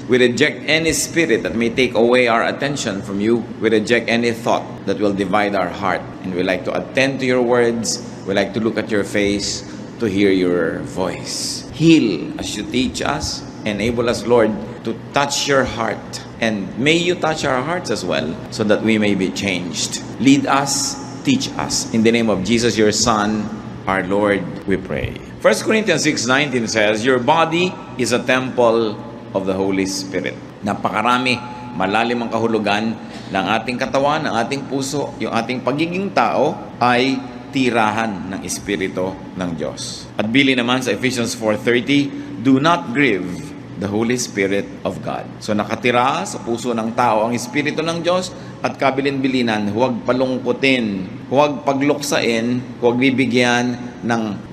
We reject any spirit that may take away our attention from you. We reject any thought that will divide our heart. And we like to attend to your words. We like to look at your face, to hear your voice. Heal as you teach us. Enable us, Lord, to touch your heart. And may you touch our hearts as well, so that we may be changed. Lead us, teach us. In the name of Jesus, your Son, our Lord, we pray. 1 Corinthians 6:19 says, your body is a temple of the Holy Spirit. Napakarami, malalim ang kahulugan ng ating katawan, ng ating puso, yung ating pagiging tao ay tirahan ng Espiritu ng Diyos. At bili naman sa Ephesians 4:30, do not grieve the Holy Spirit of God. So nakatira sa puso ng tao ang Espiritu ng Diyos at kabilin-bilinan, huwag palungkutin, huwag pagluksain, huwag bibigyan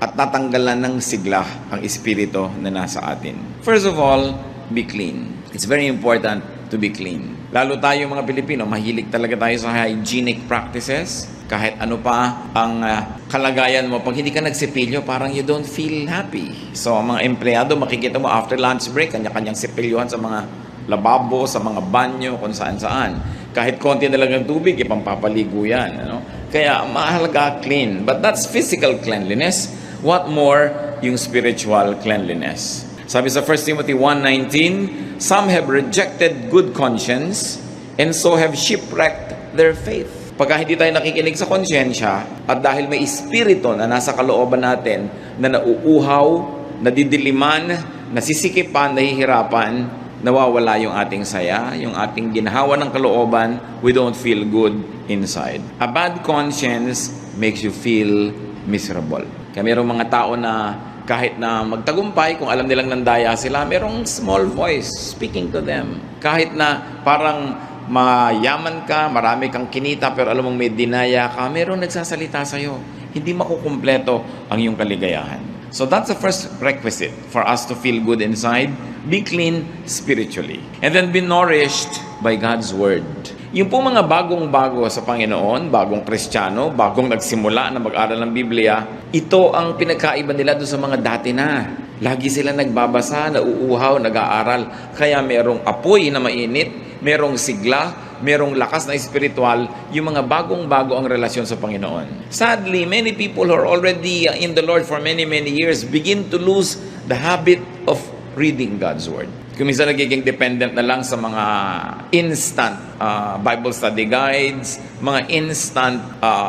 at tatanggalan ng sigla ang Espiritu na nasa atin. First of all, be clean. It's very important to be clean. Lalo tayo mga Pilipino, mahilig talaga tayo sa hygienic practices. Kahit ano pa ang kalagayan mo, pag hindi ka nagsipilyo, parang you don't feel happy. So, ang mga empleyado, makikita mo after lunch break, kanya-kanyang sipilyohan sa mga lababo, sa mga banyo, kung saan-saan. Kahit konti na lang ng tubig, ipampapaligo yan. Ano? Kaya, mahalaga clean. But that's physical cleanliness. What more yung spiritual cleanliness? Sabi sa 1 Timothy 1:19, some have rejected good conscience and so have shipwrecked their faith. Pagka hindi tayo nakikinig sa konsyensya at dahil may espiritu na nasa kalooban natin na nauuhaw, nadidiliman, nasisikipan, nahihirapan, nawawala yung ating saya, yung ating ginhawa ng kalooban, we don't feel good inside. A bad conscience makes you feel miserable. Kaya mayroong mga tao na kahit na magtagumpay, kung alam nilang nandaya sila, merong small voice speaking to them. Kahit na parang mayaman ka, marami kang kinita, pero alam mong may dinaya ka, merong nagsasalita sa'yo. Hindi makukumpleto ang iyong kaligayahan. So that's the first requisite for us to feel good inside. Be clean spiritually. And then be nourished by God's Word. Yung po mga bagong-bago sa Panginoon, bagong Kristiyano, bagong nagsimula na mag-aral ng Biblia, ito ang pinagkaiba nila doon sa mga dati na. Lagi sila nagbabasa, nauuhaw, nag-aaral. Kaya merong apoy na mainit, merong sigla, merong lakas na espiritual, yung mga bagong-bago ang relasyon sa Panginoon. Sadly, many people who are already in the Lord for many, many years begin to lose the habit of reading God's Word. Kung minsan nagiging dependent na lang sa mga instant Bible study guides, mga instant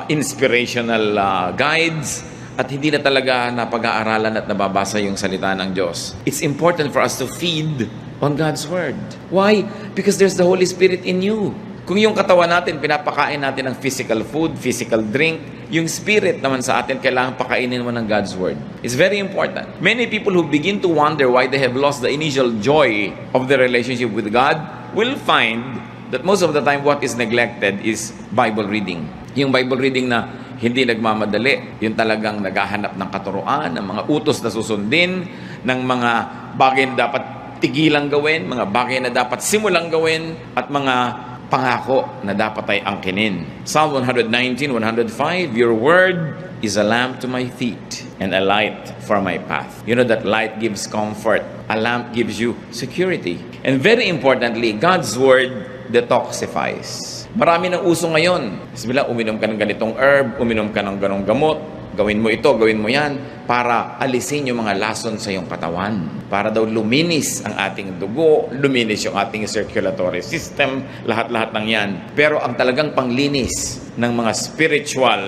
inspirational guides, at hindi na talaga napag-aaralan at nababasa yung salita ng Diyos. It's important for us to feed on God's Word. Why? Because there's the Holy Spirit in you. Kung yung katawan natin, pinapakain natin ng physical food, physical drink, yung spirit naman sa atin, kailangan pakainin mo ng God's Word. It's very important. Many people who begin to wonder why they have lost the initial joy of their relationship with God will find that most of the time what is neglected is Bible reading. Yung Bible reading na hindi nagmamadali, yung talagang naghahanap ng katuruan, ng mga utos na susundin, ng mga bagay na dapat tigilang gawin, mga bagay na dapat simulang gawin, at mga pangako na dapat ay angkinin. Psalm 119:105, your word is a lamp to my feet and a light for my path. You know that light gives comfort. A lamp gives you security. And very importantly, God's word detoxifies. Marami ng uso ngayon. Bismillah, uminom ka ng ganitong herb, uminom ka ng ganong gamot, gawin mo ito, gawin mo yan, para alisin yung mga lason sa iyong katawan. Para daw luminis ang ating dugo, luminis yung ating circulatory system, lahat-lahat ng yan. Pero ang talagang panglinis ng mga spiritual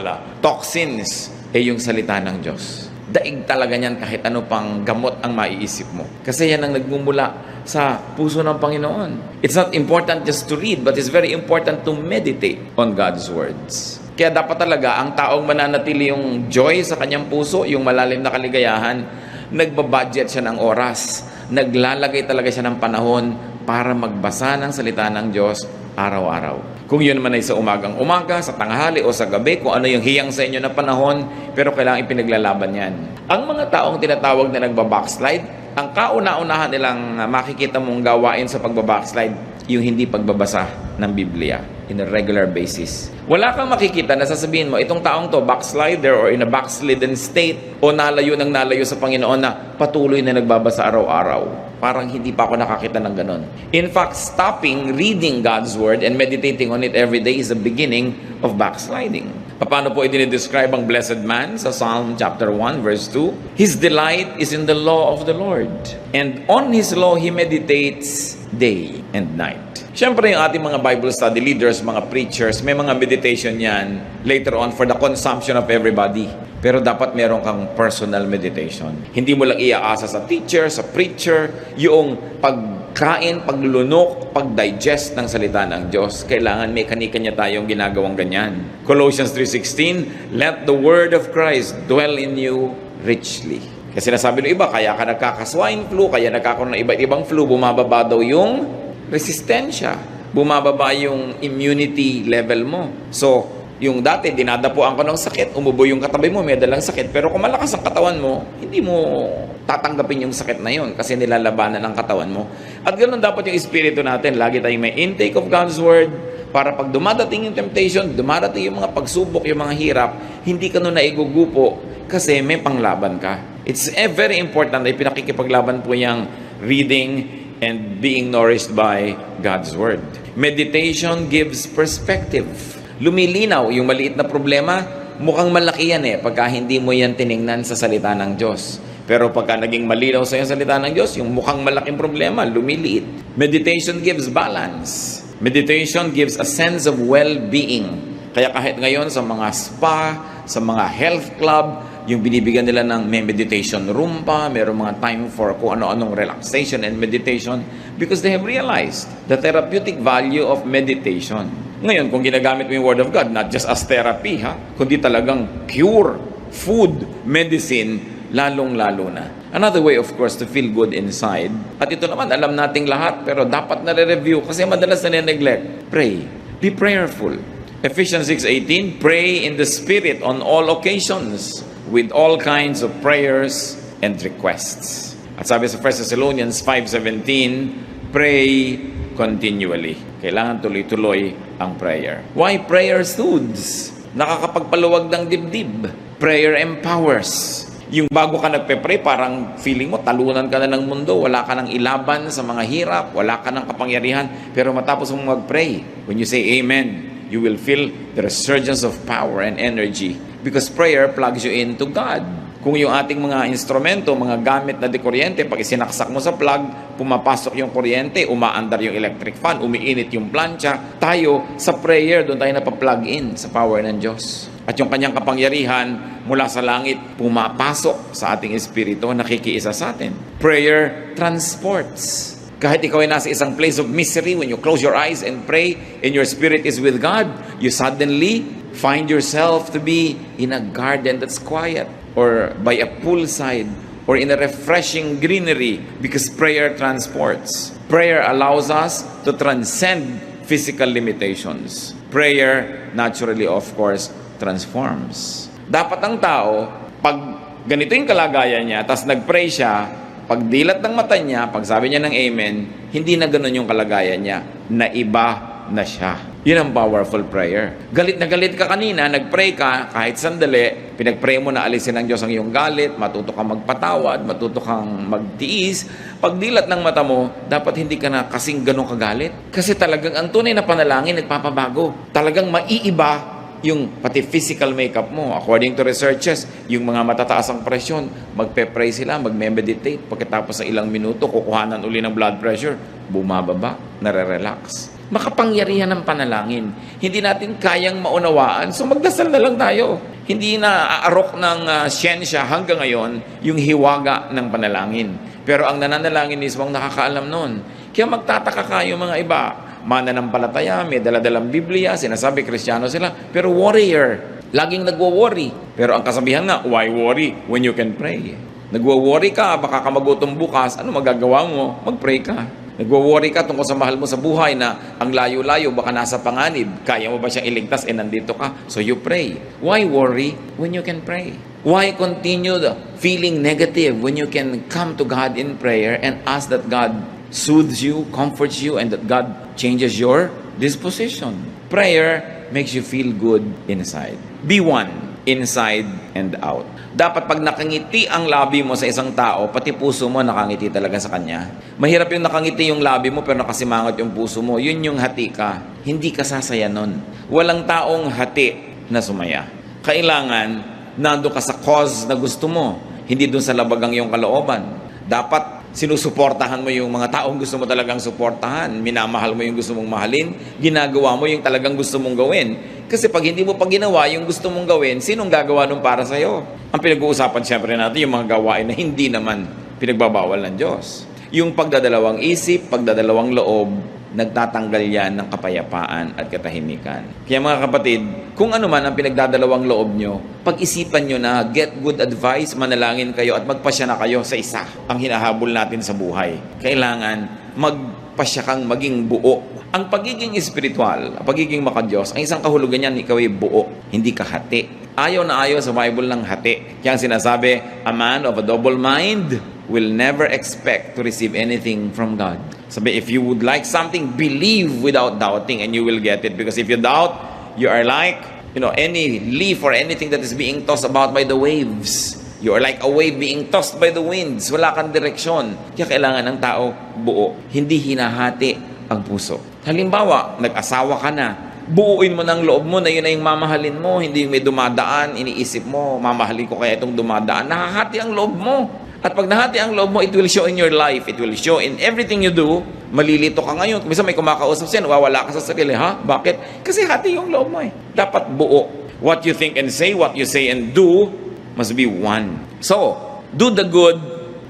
toxins ay yung salita ng Diyos. Daig talaga niyan kahit ano pang gamot ang maiisip mo. Kasi yan ang nagmumula sa puso ng Panginoon. It's not important just to read, but it's very important to meditate on God's words. Kaya dapat talaga ang taong mananatili yung joy sa kanyang puso, yung malalim na kaligayahan, nagbabudget siya ng oras, naglalagay talaga siya ng panahon para magbasa ng salita ng Diyos araw-araw. Kung yun man ay sa umagang-umaga, sa tanghali o sa gabi, kung ano yung hiyang sa inyo na panahon, pero kailangan ipinaglalaban yan. Ang mga taong tinatawag na nagbabackslide, ang kauna-unahan nilang makikita mong gawain sa pagbabackslide, yung hindi pagbabasa ng Biblia in a regular basis. Wala kang makikita na sasabihin mo, itong taong to, backslider or in a backslidden state, o nalayo sa Panginoon na patuloy na nagbabasa araw-araw. Parang hindi pa ako nakakita ng ganon. In fact, stopping reading God's Word and meditating on it every day is the beginning of backsliding. Paano po i-describe ang blessed man sa Psalm chapter 1 verse 2? His delight is in the law of the Lord, and on His law he meditates day and night. Siyempre yung ating mga Bible study leaders, mga preachers, may mga meditation yan later on for the consumption of everybody. Pero dapat meron kang personal meditation. Hindi mo lang iaasa sa teacher, sa preacher, yung pagkain, paglunok, pagdigest ng salita ng Diyos. Kailangan may kanya-kanya tayong ginagawang ganyan. Colossians 3:16, let the word of Christ dwell in you richly. Kasi sinasabi ng iba, kaya ka nagkaka-swine flu, kaya nagkakaroon ng iba't ibang flu, bumababa daw yung resistensya, bumababa yung immunity level mo. So, yung dati, dinadapuan ka ng sakit, umubo yung katabi mo, may dalang sakit, pero kung malakas ang katawan mo, hindi mo tatanggapin yung sakit na yun kasi nilalabanan ang katawan mo. At ganoon dapat yung espiritu natin. Lagi tayong may intake of God's Word para pag dumadating yung temptation, dumadating yung mga pagsubok, yung mga hirap, hindi ka nun naigugupo kasi may panglaban ka. It's very important na pinakikipaglaban po yung reading and being nourished by God's Word. Meditation gives perspective. Lumilinaw yung maliit na problema, mukhang malaki yan pagka hindi mo yan tiningnan sa salita ng Diyos. Pero pagka naging malinaw sa yung salita ng Diyos, yung mukhang malaking problema, lumiliit. Meditation gives balance. Meditation gives a sense of well-being. Kaya kahit ngayon sa mga spa, sa mga health club, yung binibigyan nila ng may meditation room pa, mayroong mga time for kung ano-anong relaxation and meditation because they have realized the therapeutic value of meditation. Ngayon, kung ginagamit mo yung Word of God, not just as therapy, kundi talagang pure food, medicine, lalong-lalo na. Another way, of course, to feel good inside, at ito naman, alam nating lahat, pero dapat na-review kasi madalas na neglect. Pray. Be prayerful. Ephesians 6:18, pray in the Spirit on all occasions, with all kinds of prayers and requests. At sabi sa 1 Thessalonians 5:17, pray continually. Kailangan tuloy-tuloy ang prayer. Why prayer soothes? Nakakapagpaluwag ng dibdib. Prayer empowers. Yung bago ka nagpe-pray, parang feeling mo, talunan ka na ng mundo, wala ka nang ilaban sa mga hirap, wala ka nang kapangyarihan, pero matapos mong mag-pray, when you say amen, you will feel the resurgence of power and energy. Because prayer plugs you into God. Kung yung ating mga instrumento, mga gamit na dekuryente, pag isinaksak mo sa plug, pumapasok yung kuryente, umaandar yung electric fan, umiinit yung plancha, tayo sa prayer, doon tayo napaplug in sa power ng Diyos. At yung kanyang kapangyarihan mula sa langit, pumapasok sa ating espiritu, nakikiisa sa atin. Prayer transports. Kahit ikaw ay nasa isang place of misery, when you close your eyes and pray, and your spirit is with God, you suddenly find yourself to be in a garden that's quiet, or by a poolside, or in a refreshing greenery, because prayer transports. Prayer allows us to transcend physical limitations. Prayer, naturally, of course, transforms. Dapat ang tao, pag ganito yung kalagayan niya, tas nag-pray siya, pag dilat ng mata niya, pag sabi niya ng amen, hindi na ganun yung kalagayan niya, naiba na siya. Yun ang powerful prayer. Galit na galit ka kanina, nag-pray ka, kahit sandali, pinag-pray mo na alisin ng Diyos ang iyong galit, matuto kang magpatawad, matuto kang magtiis. Pag dilat ng mata mo, dapat hindi ka na kasing ganun kagalit. Kasi talagang ang tunay na panalangin, nagpapabago. Talagang maiiba yung pati physical makeup mo. According to researches, yung mga matataas ang presyon, magpe-pray sila, magme-meditate. Pagkatapos ng ilang minuto, kukuhanan uli ng blood pressure, bumababa, nare-relax. Makapangyarihan ng panalangin. Hindi natin kayang maunawaan, so magdasal na lang tayo. Hindi na aarok ng siyensya hanggang ngayon yung hiwaga ng panalangin. Pero ang nananalangin mismo ang nakakaalam nun. Kaya magtataka kayo mga iba. Mananampalataya, may daladalang Biblia, sinasabi Kristiyano sila, pero warrior. Laging nagwo-worry. Pero ang kasabihan nga, why worry when you can pray? Nagwo-worry ka, baka ka magutom bukas, ano magagawa mo? Mag-pray ka. Nagwo-worry ka tungkol sa mahal mo sa buhay na ang layo-layo, baka nasa panganib. Kaya mo ba siyang iligtas? Nandito ka. So you pray. Why worry when you can pray? Why continue feeling negative when you can come to God in prayer and ask that God soothes you, comforts you, and that God changes your disposition? Prayer makes you feel good inside. Be one, inside and out. Dapat pag nakangiti ang labi mo sa isang tao, pati puso mo nakangiti talaga sa kanya. Mahirap yung nakangiti yung labi mo pero nakasimangot yung puso mo. Yun yung hati ka. Hindi ka sasaya nun. Walang taong hati na sumaya. Kailangan nando ka sa cause na gusto mo, hindi dun sa labagang yung kalooban. Dapat sinusuportahan mo yung mga taong gusto mo talagang suportahan. Minamahal mo yung gusto mong mahalin. Ginagawa mo yung talagang gusto mong gawin. Kasi pag hindi mo pa ginawa yung gusto mong gawin, sinong gagawa nun para sa'yo? Ang pinag-uusapan siyempre natin yung mga gawain na hindi naman pinagbabawal ng Diyos. Yung pagdadalawang isip, pagdadalawang loob, nagtatanggal yan ng kapayapaan at katahimikan. Kaya mga kapatid, kung ano man ang pinagdadalawang loob nyo, pag-isipan nyo na get good advice, manalangin kayo at magpasya na kayo sa isa ang hinahabol natin sa buhay. Kailangan magpasya kang maging buo. Ang pagiging espiritual, ang pagiging makadiyos, ang isang kahulugan niyan, ikaw ay buo, hindi ka hati. Ayaw na ayaw sa Bible ng hati. Kaya ang sinasabi, a man of a double mind will never expect to receive anything from God. Sabi, if you would like something, believe without doubting and you will get it. Because if you doubt, you are like, any leaf or anything that is being tossed about by the waves. You are like a wave being tossed by the winds. Wala kang direksyon. Kaya kailangan ng tao buo. Hindi hinahati ang puso. Halimbawa, nag-asawa ka na. Buuin mo ng loob mo na yun ay yung mamahalin mo. Hindi yung may dumadaan, iniisip mo, mamahalin ko kaya itong dumadaan. Nahahati ang loob mo. At pag nahati ang loob mo, it will show in your life. It will show in everything you do. Malilito ka ngayon. Kung may kumakausap siya, nawawala ka sa sarili. Ha? Bakit? Kasi hati yung loob mo eh. Dapat buo. What you think and say, what you say and do, must be one. So, do the good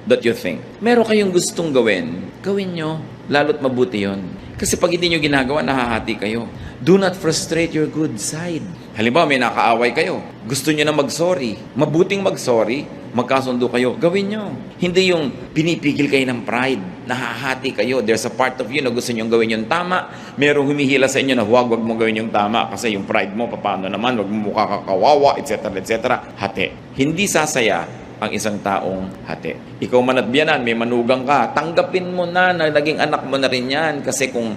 that you think. Meron kayong gustong gawin, gawin nyo. Lalo't mabuti yon. Kasi pag hindi nyo ginagawa, nahahati kayo. Do not frustrate your good side. Halimbawa, may nakaaway kayo. Gusto nyo na mag-sorry. Mabuting mag-sorry, magkasundo kayo. Gawin nyo. Hindi yung pinipigil kayo ng pride. Nahahati kayo. There's a part of you na gusto nyo gawin yung tama. Merong humihila sa inyo na wag mo gawin yung tama kasi yung pride mo, paano naman, wag mo mukha kakawawa, etc. Hati. Hindi sasaya ang isang taong hati. Ikaw man at biyanan, may manugang ka, tanggapin mo na naging anak mo na rin yan. Kasi kung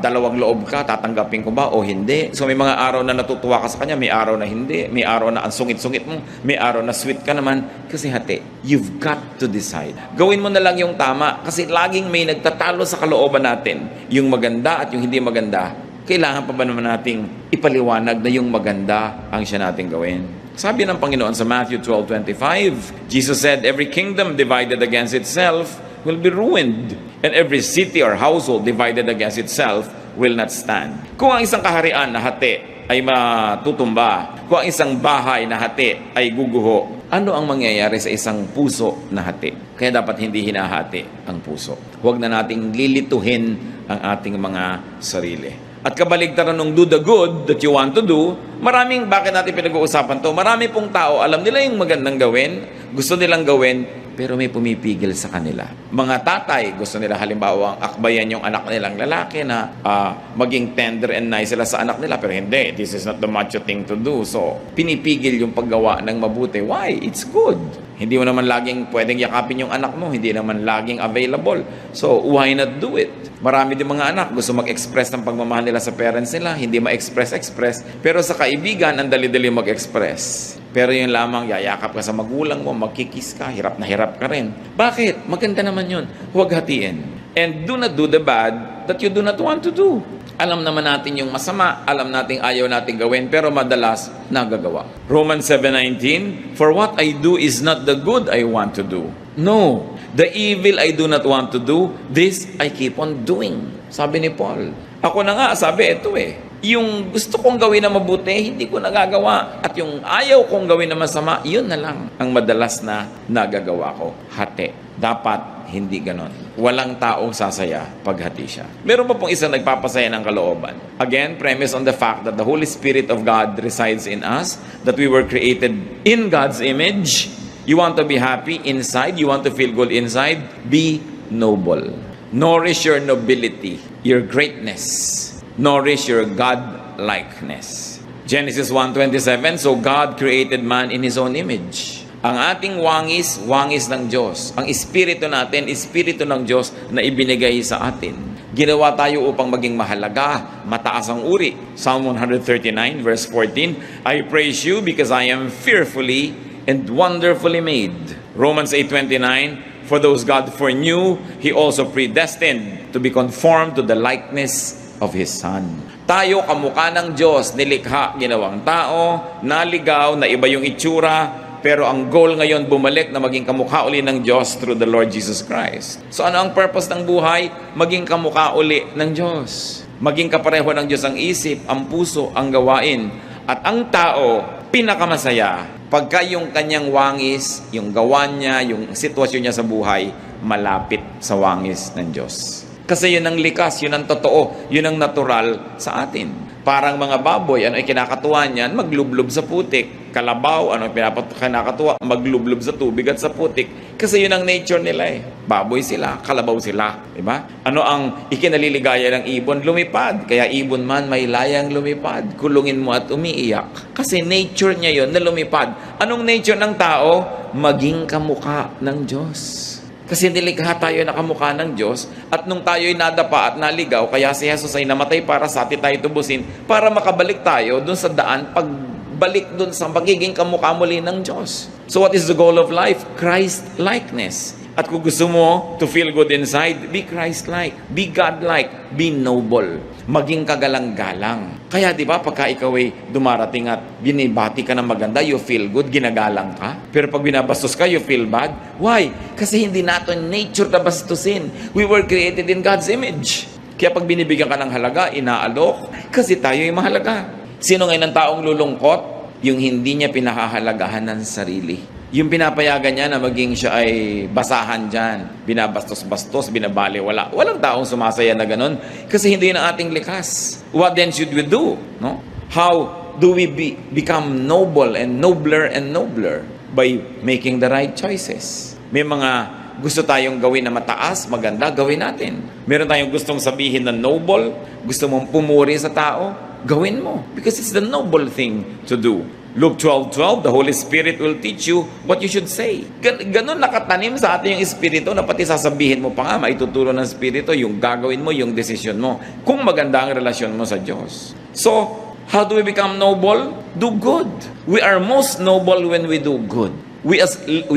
dalawang loob ka, tatanggapin ko ba o hindi? So may mga araw na natutuwa ka sa kanya, may araw na hindi. May araw na ang sungit-sungit mo, may araw na sweet ka naman. Kasi hati. You've got to decide. Gawin mo na lang yung tama kasi laging may nagtatalo sa kalooban natin. Yung maganda at yung hindi maganda. Kailangan pa ba naman nating ipaliwanag na yung maganda ang siya nating gawin? Sabi ng Panginoon sa Matthew 12:25, Jesus said, every kingdom divided against itself will be ruined, and every city or household divided against itself will not stand. Kung ang isang kaharian na hati ay matutumba, kung ang isang bahay na hati ay guguho, ano ang mangyayari sa isang puso na hati? Kaya dapat hindi hinahati ang puso. Huwag na nating lilituhin ang ating mga sarili. At kabaligtaran ng do the good that you want to do, bakit natin pinag-uusapan to? Marami pong tao, alam nila yung magandang gawin, gusto nilang gawin, pero may pumipigil sa kanila. Mga tatay, gusto nila halimbawa akbayan yung anak nilang lalaki na maging tender and nice sila sa anak nila, pero hindi, this is not the macho thing to do. So, pinipigil yung paggawa ng mabuti. Why? It's good. Hindi mo naman laging pwedeng yakapin yung anak mo, hindi naman laging available. So, why not do it? Marami din mga anak gusto mag-express ng pagmamahal nila sa parents nila, hindi ma-express. Pero sa kaibigan, ang dali-dali mag-express. Pero yun lamang, yayakap ka sa magulang mo, magkikis ka, hirap na hirap ka rin. Bakit? Maganda naman yun. Huwag hatiin. And do not do the bad that you do not want to do. Alam naman natin yung masama, alam natin ayaw natin gawin, pero madalas nagagawa. Romans 7:19, for what I do is not the good I want to do. No, the evil I do not want to do, this I keep on doing. Sabi ni Paul. Ako na nga, sabi ito yung gusto kong gawin na mabuti, hindi ko nagagawa. At yung ayaw kong gawin na masama, yun na lang ang madalas na nagagawa ko. Hati. Dapat hindi ganon. Walang taong sasaya paghati siya. Meron pa pong isang nagpapasaya ng kalooban. Again, premise on the fact that the Holy Spirit of God resides in us, that we were created in God's image. You want to be happy inside, you want to feel good inside, be noble. Nourish your nobility, your greatness. Nourish your God-likeness. Genesis 1:27, so God created man in His own image. Ang ating wangis, wangis ng Diyos. Ang espiritu natin, espiritu ng Diyos na ibinigay sa atin. Ginawa tayo upang maging mahalaga, mataas ang uri. Psalm 139 verse 14, I praise you because I am fearfully and wonderfully made. Romans 8:29, for those God foreknew, He also predestined to be conformed to the likeness of His Son. Tayo kamukha ng Diyos, nilikha, ginawang tao, naligaw, na iba yung itsura, pero ang goal ngayon bumalik na maging kamukha uli ng Diyos through the Lord Jesus Christ. So ano ang purpose ng buhay? Maging kamukha uli ng Diyos. Maging kapareho ng Diyos ang isip, ang puso, ang gawain. At ang tao, pinakamasaya, pagka yung kanyang wangis, yung gawa niya, yung sitwasyon niya sa buhay, malapit sa wangis ng Diyos. Kasi yun ang likas, yun ang totoo, yun ang natural sa atin. Parang mga baboy, ano ay kinakatuwa niyan? Maglublob sa putik. Kalabaw, ano ay kinakatuwa? Maglublob sa tubig at sa putik. Kasi yun ang nature nila eh. Baboy sila, kalabaw sila. Diba? Ano ang ikinaliligaya ng ibon? Lumipad. Kaya ibon man may layang lumipad. Kulungin mo at umiiyak. Kasi nature niya yun na lumipad. Anong nature ng tao? Maging kamukha ng Diyos. Kasi nilikha tayo na kamukha ng Diyos at nung tayo'y nadapa at naligaw, kaya si Jesus ay namatay para sa atin tayo tubusin para makabalik tayo dun sa daan, pagbalik dun sa magiging kamukha muli ng Diyos. So what is the goal of life? Christ-likeness. At kung gusto mo to feel good inside, be Christ-like, be God-like, be noble, maging kagalang-galang. Kaya di ba pagka ikaw ay dumarating at binibati ka ng maganda, you feel good, ginagalang ka. Pero pag binabastos ka, you feel bad. Why? Kasi hindi natin nature na bastusin. We were created in God's image. Kaya pag binibigyan ka ng halaga, inaalok, kasi tayo ay mahalaga. Sino ngayon ang taong lulungkot? Yung hindi niya pinahahalagahan ng sarili. Yung pinapayagan niya na maging siya ay basahan dyan, binabastos-bastos, binabaliwala. Walang taong sumasaya na ganun kasi hindi yun ang ating likas. What then should we do? No? How do we become noble and nobler and nobler? By making the right choices. May mga gusto tayong gawin na mataas, maganda, gawin natin. Meron tayong gustong sabihin na noble, gusto mong pumuri sa tao, gawin mo. Because it's the noble thing to do. Luke 12:12, the Holy Spirit will teach you what you should say. Ganun nakatanim sa atin yung Espiritu na pati sasabihin mo pa nga, maituturo ng Espiritu yung gagawin mo, yung desisyon mo. Kung maganda ang relasyon mo sa Diyos. So, how do we become noble? Do good. We are most noble when we do good. We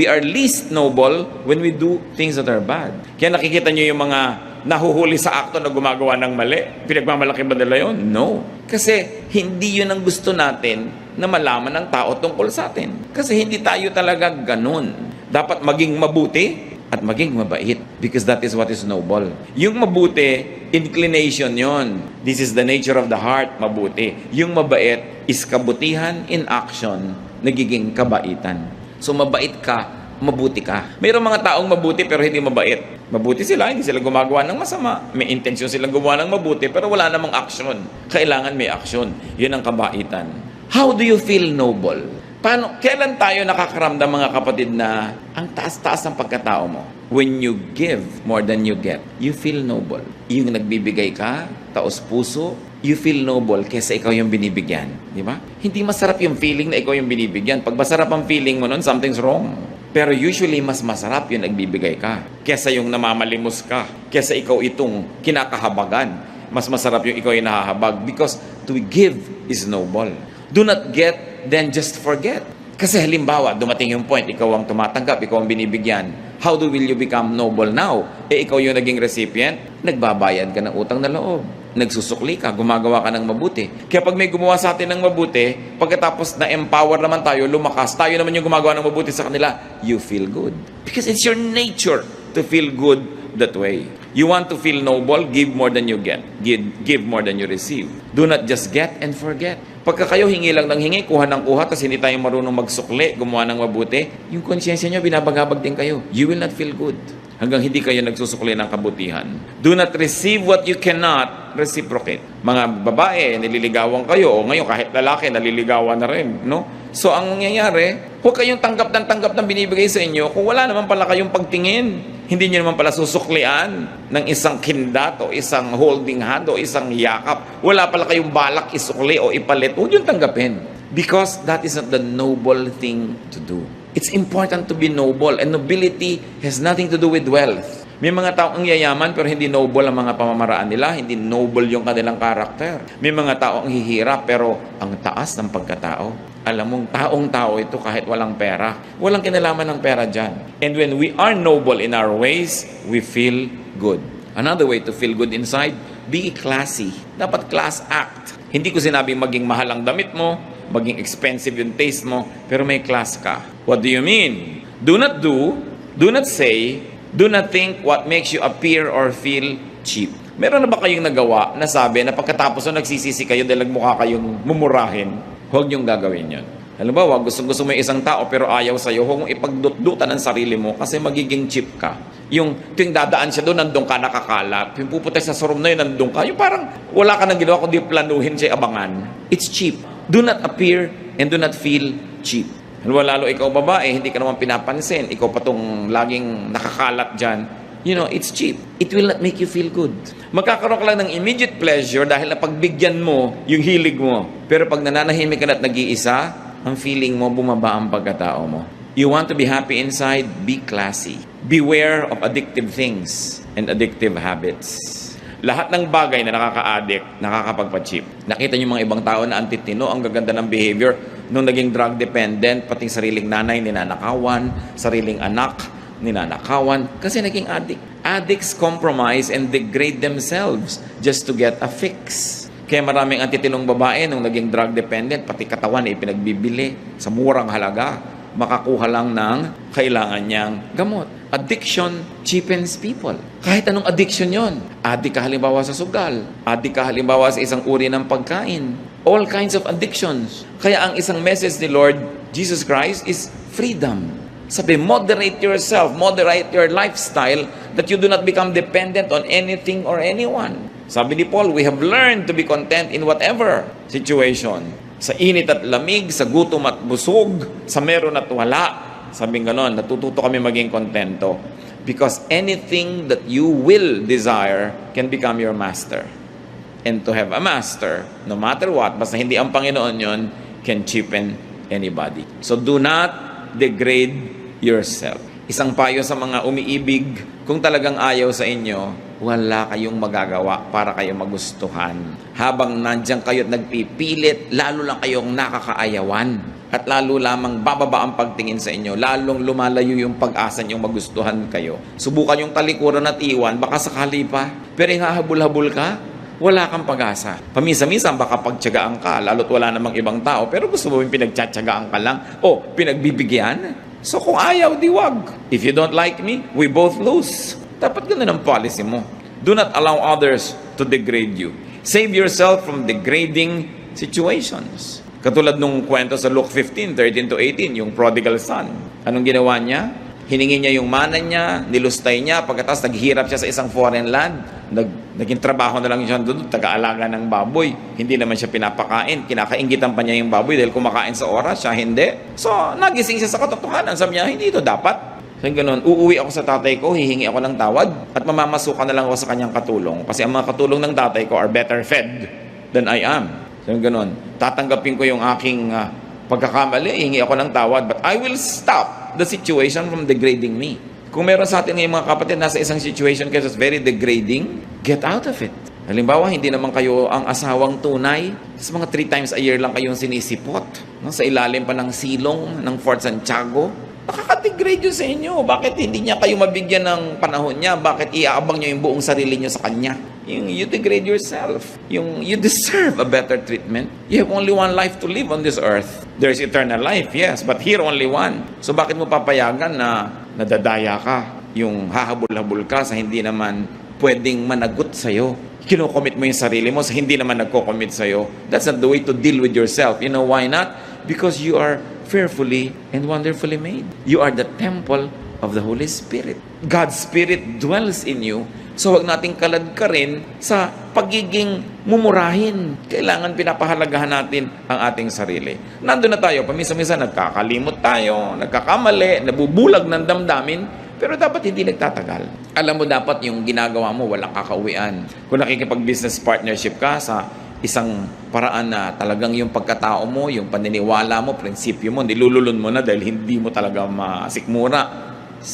are least noble when we do things that are bad. Kaya nakikita nyo yung mga nahuhuli sa akto na gumagawa ng mali. Pinagmamalaki ba nila yun? No. Kasi hindi yun ang gusto natin na malaman ng tao tungkol sa atin. Kasi hindi tayo talaga ganun. Dapat maging mabuti at maging mabait. Because that is what is noble. Yung mabuti, inclination yon. This is the nature of the heart, mabuti. Yung mabait is kabutihan in action, nagiging kabaitan. So mabait ka, mabuti ka. Mayroong mga taong mabuti pero hindi mabait. Mabuti sila, hindi sila gumagawa ng masama. May intensyon silang gumawa ng mabuti pero wala namang aksyon. Kailangan may aksyon. Yun ang kabaitan. How do you feel noble? Kailan tayo nakakaramdam mga kapatid na ang taas-taas ng pagkatao mo? When you give more than you get, you feel noble. Yung nagbibigay ka, taos puso, you feel noble kesa ikaw yung binibigyan. Di ba? Hindi masarap yung feeling na ikaw yung binibigyan. Pag masarap ang feeling mo nun, something's wrong. Pero usually, mas masarap yung nagbibigay ka kesa yung namamalimos ka, kesa ikaw itong kinakahabagan. Mas masarap yung ikaw yung nahahabag because to give is noble. Do not get, then just forget. Kasi halimbawa, dumating yung point, ikaw ang tumatanggap, ikaw ang binibigyan. How will you become noble now? Ikaw yung naging recipient, nagbabayad ka ng utang na loob. Nagsusukli ka, gumagawa ka ng mabuti. Kaya pag may gumawa sa atin ng mabuti, pagkatapos na-empower naman tayo, lumakas, tayo naman yung gumagawa ng mabuti sa kanila, you feel good. Because it's your nature to feel good that way. You want to feel noble, give more than you get. Give more than you receive. Do not just get and forget. Pagka kayo hingi lang ng hingi, kuha ng kuha, tapos hindi tayo marunong magsukli, gumawa ng mabuti, yung konsyensya nyo, binabagabag din kayo. You will not feel good. Hanggang hindi kayo nagsusukli ng kabutihan. Do not receive what you cannot reciprocate. Mga babae, nililigawan kayo, o ngayon kahit lalaki, naliligawan na rin, no? So ang mangyayari, huwag kayong tanggap ng binibigay sa inyo kung wala naman pala kayong pagtingin. Hindi nyo naman pala susuklian ng isang kindat o isang holding hand o isang yakap. Wala pala kayong balak isukli o ipalit. Huwag yung tanggapin. Because that is not the noble thing to do. It's important to be noble, and nobility has nothing to do with wealth. May mga taong yayaman pero hindi noble ang mga pamamaraan nila, hindi noble yung kanilang karakter. May mga taong hihirap pero ang taas ng pagkatao. Alam mong taong-tao ito kahit walang pera. Walang kinalaman ng pera dyan. And when we are noble in our ways, we feel good. Another way to feel good inside, be classy. Dapat class act. Hindi ko sinabing maging mahal ang damit mo, maging expensive yung taste mo, pero may class ka. What do you mean? Do not say, do not think what makes you appear or feel cheap. Meron na ba kayong nagawa na sabi na pagkatapos na nagsisisi kayo dahil mukha kayong mumurahin? Huwag niyong gagawin yun. Halimbawa, gusto mo yung isang tao pero ayaw sa'yo, huwag mong ipagdutdutan ang sarili mo kasi magiging cheap ka. Yung tuwing dadaan siya doon, nandun ka nakakalat. Yung puputay sa sorum na yun, nandun ka. Yung parang wala ka nang ginawa kundi planuhin siya abangan. It's cheap. Do not appear and do not feel cheap. Lalo ikaw babae, hindi ka naman pinapansin. Ikaw pa tong laging nakakalat dyan. You know, it's cheap. It will not make you feel good. Magkakaroon ka lang ng immediate pleasure dahil napagbigyan mo yung hilig mo. Pero pag nananahimik ka na at nag-iisa, ang feeling mo, bumaba ang pagkatao mo. You want to be happy inside? Be classy. Beware of addictive things and addictive habits. Lahat ng bagay na nakaka-addict, nakakapagpa-cheap. Nakita niyo mga ibang tao na antitino, ang gaganda ng behavior, nung naging drug dependent, pating sariling nanay, ninanakawan, sariling anak, ninanakawan, kasi naging addict. Addicts compromise and degrade themselves just to get a fix. Kaya maraming antitinong babae nung naging drug dependent, pati katawan ay pinagbibili sa murang halaga, makakuha lang ng kailangan niyang gamot. Addiction cheapens people. Kahit anong addiction yon. Addict ka halimbawa sa sugal. Addict ka halimbawa sa isang uri ng pagkain. All kinds of addictions. Kaya ang isang message ni Lord Jesus Christ is freedom. Sabi, moderate yourself, moderate your lifestyle that you do not become dependent on anything or anyone. Sabi ni Paul, we have learned to be content in whatever situation. Sa init at lamig, sa gutom at busog, sa meron at wala. Sabi ganon, natututo kami maging kontento. Because anything that you will desire can become your master. And to have a master, no matter what, basta hindi ang Panginoon yon, can cheapen anybody. So do not degrade yourself. Isang payo sa mga umiibig, kung talagang ayaw sa inyo, wala kayong magagawa para kayo magustuhan. Habang nandiyan kayo at nagpipilit, lalo lang kayong nakakaayawan. At lalo lamang bababa ang pagtingin sa inyo. Lalong lumalayo yung pag-asa niyong magustuhan kayo. Subukan yung talikuran at iwan, baka sakali pa. Pero hahabol-habol ka, wala kang pag-asa. Paminsan-minsan baka pagtiyagaan ka, lalo't wala namang ibang tao, pero gusto mo yung pinagtsatsagaan ka lang o pinagbibigyan. So kung ayaw, di wag. If you don't like me, we both lose. Dapat ganun ang policy mo. Do not allow others to degrade you. Save yourself from degrading situations. Katulad nung kwento sa Luke 15:13 to 18, yung prodigal son. Anong ginawa niya? Hiningi niya yung mana niya, nilustay niya, pagkatapos naghihirap siya sa isang foreign land. Naging trabaho na lang siya doon, taga-alaga ng baboy. Hindi naman siya pinapakain. Kinakaingitan pa niya yung baboy dahil kumakain sa oras, siya hindi. So, nagising siya sa katotohanan. Sabi niya, hindi ito dapat. So, ganun, uuwi ako sa tatay ko, hihingi ako ng tawad, at mamamasukan na lang ako sa kanyang katulong. Kasi ang mga katulong ng tatay ko are better fed than I am. So, ganun, tatanggapin ko yung aking pagkakamali, hihingi ako ng tawad, but I will stop the situation from degrading me. Kung meron sa atin ngayong mga kapatid, nasa isang situation kayo that's very degrading, get out of it. Halimbawa, hindi naman kayo ang asawang tunay. Sa mga 3 times a year lang kayong sinisipot. No? Sa ilalim pa ng silong ng Fort Santiago. Nakaka-degrade yun sa inyo. Bakit hindi niya kayo mabigyan ng panahon niya? Bakit iaabang niyo yung buong sarili niyo sa kanya? You degrade yourself. You deserve a better treatment. You have only one life to live on this earth. There's eternal life, yes, but here only one. So bakit mo papayagan na nadadaya ka? Yung hahabol-habol ka sa hindi naman pwedeng managot sa'yo. Kinocommit mo yung sarili mo sa hindi naman nagko-commit sa'yo. That's not the way to deal with yourself. You know why not? Because you are fearfully and wonderfully made. You are the temple of the Holy Spirit. God's Spirit dwells in you So huwag nating kaladkarin sa pagiging mumurahin. Kailangan pinapahalagahan natin ang ating sarili. Nandun na tayo, paminsan-minsan nagkakalimot tayo, nagkakamali, nabubulag ng damdamin, pero dapat hindi nagtatagal. Alam mo, dapat yung ginagawa mo, walang kakauwian. Kung nakikipag-business partnership ka sa isang paraan na talagang yung pagkatao mo, yung paniniwala mo, prinsipyo mo, nilululun mo na dahil hindi mo talaga masikmura,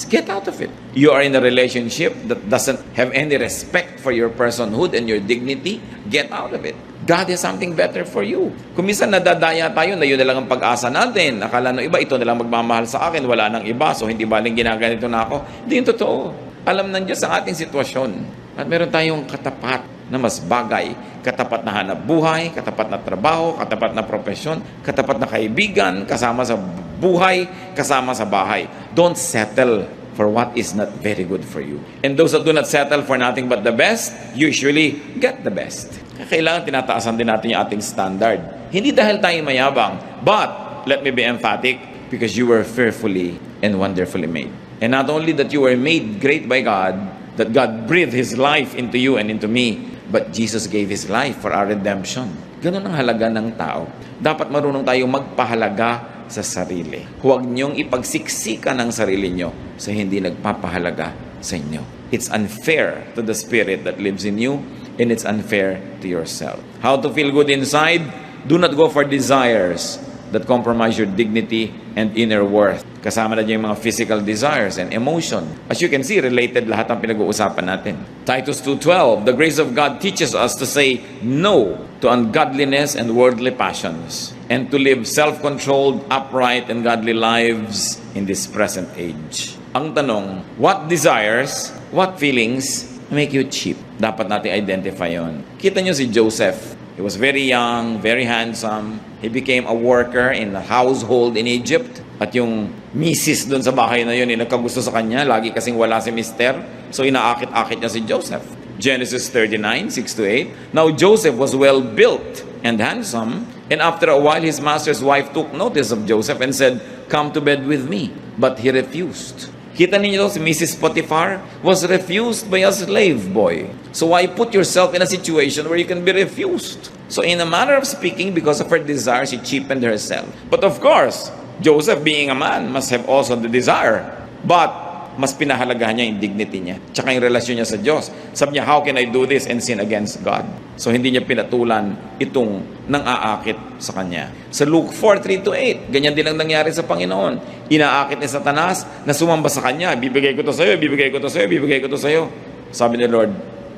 get out of it. You are in a relationship that doesn't have any respect for your personhood and your dignity, get out of it. God has something better for you. Kung minsan nadadaya tayo na yun na lang ang pag-asa natin, akala ng iba, ito na lang magmamahal sa akin, wala nang iba, so hindi baling ginaganito na ako. Hindi yung totoo. Alam ng Diyos ang ating sitwasyon. At meron tayong katapat na mas bagay, katapat na hanap buhay, katapat na trabaho, katapat na profesyon, katapat na kaibigan, kasama sa buhay, kasama sa bahay. Don't settle for what is not very good for you. And those that do not settle for nothing but the best, usually get the best. Kailangan tinataasan din natin yung ating standard. Hindi dahil tayo mayabang, but let me be emphatic, because you were fearfully and wonderfully made. And not only that you were made great by God, that God breathed His life into you and into me, but Jesus gave His life for our redemption. Ganun ang halaga ng tao. Dapat marunong tayong magpahalaga sa sarili. Huwag niyong ipagsiksikan ang sarili niyo sa hindi nagpapahalaga sa inyo. It's unfair to the spirit that lives in you, and it's unfair to yourself. How to feel good inside? Do not go for desires that compromise your dignity and inner worth. Kasama na dyan yung mga physical desires and emotion. As you can see, related lahat ang pinag-uusapan natin. Titus 2:12, the grace of God teaches us to say no to ungodliness and worldly passions, and to live self-controlled, upright, and godly lives in this present age. Ang tanong, what desires, what feelings make you cheap? Dapat natin identify yon. Kita nyo si Joseph. He was very young, very handsome. He became a worker in a household in Egypt. At yung misis doon sa bahay na yun, nagkagusto sa kanya. Lagi kasing wala si mister. So inaakit-akit niya si Joseph. Genesis 39, 6-8. Now Joseph was well built and handsome. And after a while, his master's wife took notice of Joseph and said, "Come to bed with me." But he refused. Kita ninyo, si Mrs. Potiphar was refused by a slave boy. So why put yourself in a situation where you can be refused? So in a manner of speaking, because of her desire, she cheapened herself. But of course, Joseph being a man must have also the desire. But mas pinahalagahan niya yung dignity niya. Tsaka yung relasyon niya sa Diyos. Sabi niya, how can I do this and sin against God? So hindi niya pinatulan itong nang-aakit sa kanya. Sa Luke 4:3-8, ganyan din ang nangyari sa Panginoon. Inaakit ni Satanas na sumamba sa kanya. Bibigay ko to sa'yo, bibigay ko to sa'yo, bibigay ko to sa'yo. Sabi ni Lord,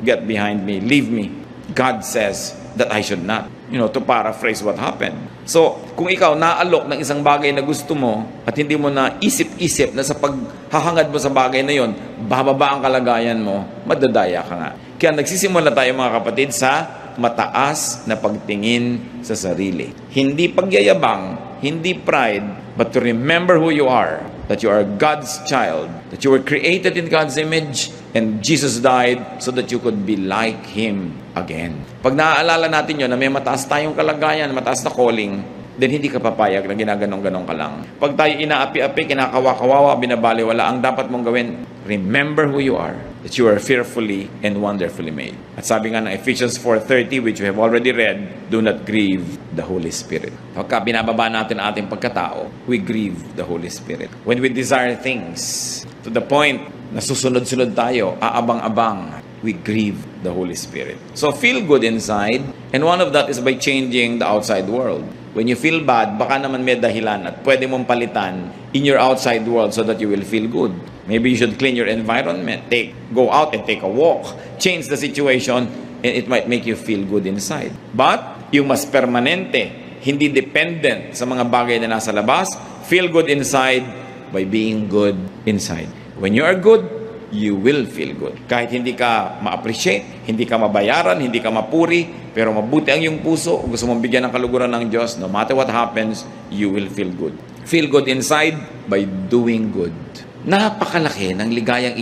get behind me, leave me. God says that I should not. To paraphrase what happened. So, kung ikaw naalok ng isang bagay na gusto mo at hindi mo na isip-isip na sa paghahangad mo sa bagay na yon, bababa ang kalagayan mo, madadaya ka nga. Kaya nagsisimula tayo mga kapatid sa mataas na pagtingin sa sarili. Hindi pagyayabang, hindi pride, but to remember who you are, that you are God's child, that you were created in God's image, and Jesus died so that you could be like Him again. Pag naaalala natin yun, na may mataas tayong kalagayan, mataas na calling, then hindi ka papayag na ginaganong-ganong ka lang. Pag tayo inaapi-api, kinakawa-kawawa, binabaliwala, ang dapat mong gawin, remember who you are, that you are fearfully and wonderfully made. At sabi nga ng Ephesians 4:30, which we have already read, do not grieve the Holy Spirit. Pagka binababa natin ang ating pagkatao, we grieve the Holy Spirit. When we desire things to the point na susunod-sunod tayo, aabang-abang, we grieve the Holy Spirit. So feel good inside, and one of that is by changing the outside world. When you feel bad, baka naman may dahilan at pwede mong palitan in your outside world so that you will feel good. Maybe you should clean your environment, go out and take a walk, change the situation, and it might make you feel good inside. But yung mas permanente, hindi dependent sa mga bagay na nasa labas, feel good inside by being good inside. When you are good, you will feel good. Kahit hindi ka ma-appreciate, hindi ka mabayaran, hindi ka mapuri, pero mabuti ang iyong puso, gusto mong bigyan ng kaluguran ng Diyos, no matter what happens, you will feel good. Feel good inside by doing good. Napakalaki ng ligayang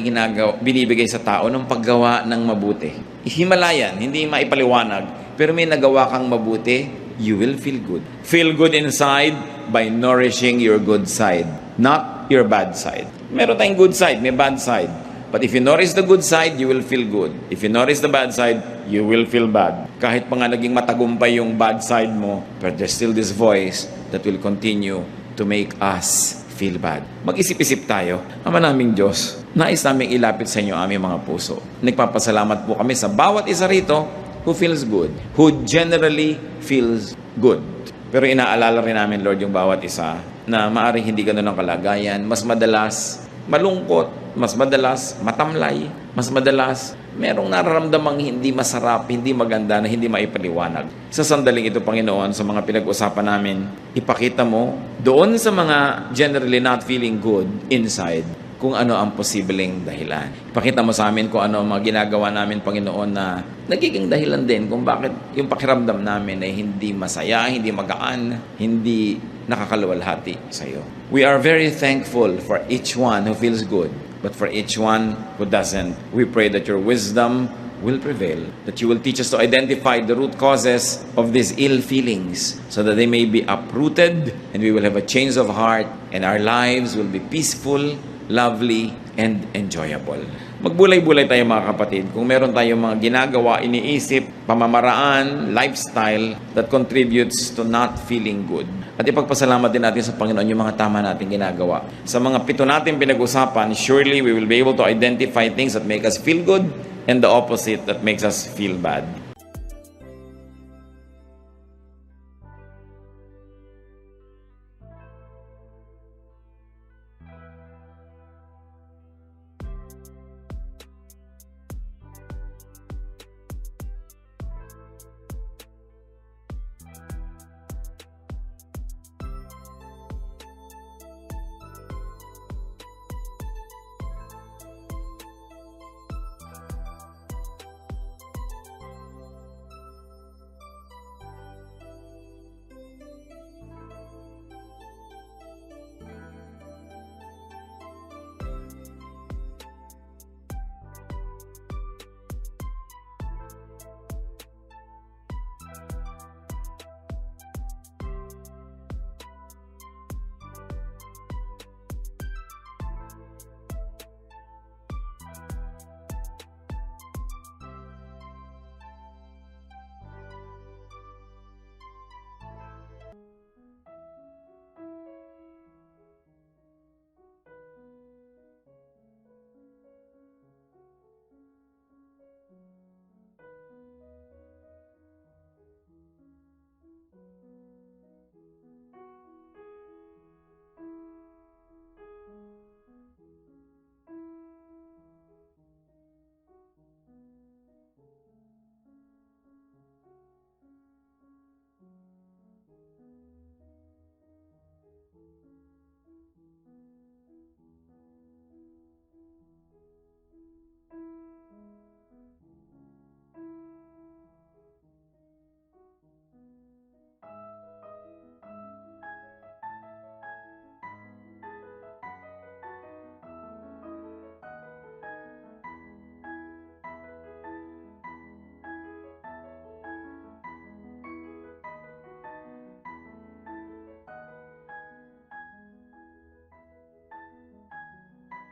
binibigay sa tao ng paggawa ng mabuti. Himalayan, hindi maipaliwanag, pero may nagawa kang mabuti, you will feel good. Feel good inside by nourishing your good side, not your bad side. Meron tayong good side, may bad side. But if you notice the good side, you will feel good. If you notice the bad side, you will feel bad. Kahit pa nga naging matagumpay yung bad side mo, but there's still this voice that will continue to make us feel bad. Mag-isip-isip tayo. Ama naming Diyos, nais naming ilapit sa inyo aming mga puso. Nagpapasalamat po kami sa bawat isa rito who feels good, who generally feels good. Pero inaalala rin namin, Lord, yung bawat isa na maaaring hindi ganun ang kalagayan. Mas madalas malungkot, mas madalas matamlay, mas madalas merong nararamdamang hindi masarap, hindi maganda, na hindi maipaliwanag. Sa sandaling ito, Panginoon, sa mga pinag-usapan namin, ipakita mo doon sa mga generally not feeling good inside, kung ano ang posibleng dahilan. Ipakita mo sa amin kung ano ang mga ginagawa namin, Panginoon, na nagiging dahilan din kung bakit yung pakiramdam namin ay hindi masaya, hindi magaan, hindi nakakaluwalhati sa iyo. We are very thankful for each one who feels good, but for each one who doesn't, we pray that your wisdom will prevail, that you will teach us to identify the root causes of these ill feelings so that they may be uprooted and we will have a change of heart and our lives will be peaceful, lovely, and enjoyable. Magbulay-bulay tayo mga kapatid. Kung meron tayong mga ginagawa, iniisip, pamamaraan, lifestyle that contributes to not feeling good. At ipagpasalamat din natin sa Panginoon yung mga tama nating ginagawa. Sa mga 7 natin pinag-usapan, surely we will be able to identify things that make us feel good and the opposite that makes us feel bad.